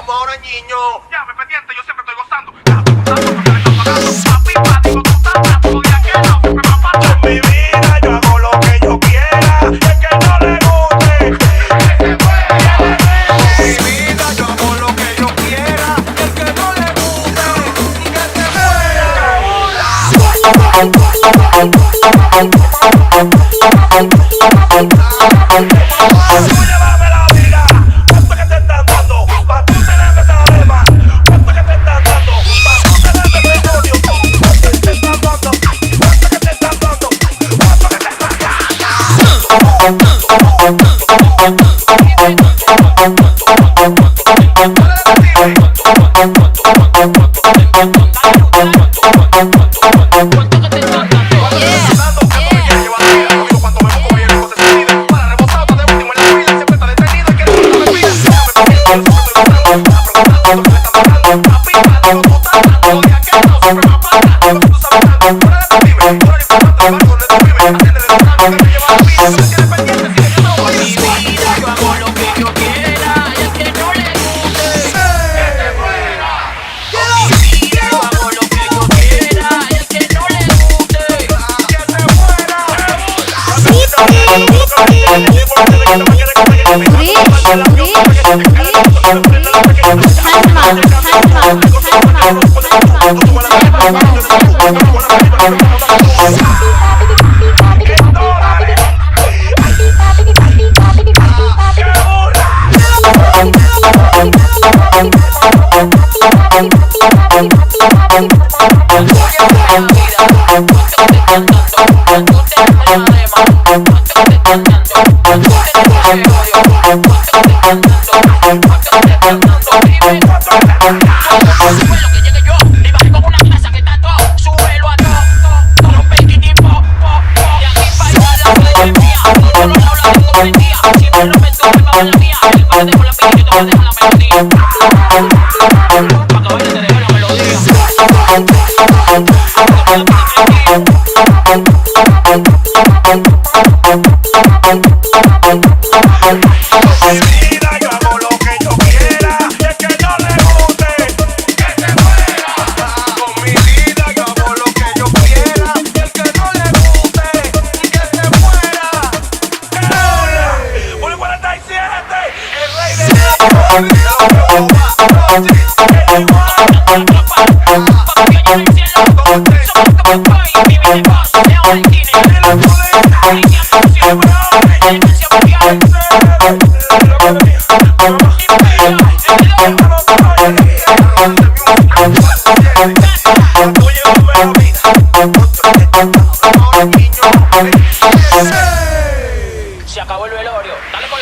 Vamos ahora, niño. Ya, me pendiente, yo siempre estoy gozando. Ya, estoy gozando porque le están pagando. Papi, digo, tú estás todo día que no, siempre me pasa. En mi vida yo hago lo que yo quiera. Y el que no le guste, que se fuera. En mi vida yo hago lo que yo quiera. Y el que no le guste, que se fuera. Llévame la vida. ¿Cuánto que te están dando? Pa' tú tener esa arema. ¿Cuánto que te están dando? Pa' tú tener ese odio. ¿Cuánto que te están dando? ¿Cuánto que te están dando? ¿Cuánto que te están Se acabó el velorio. Dale con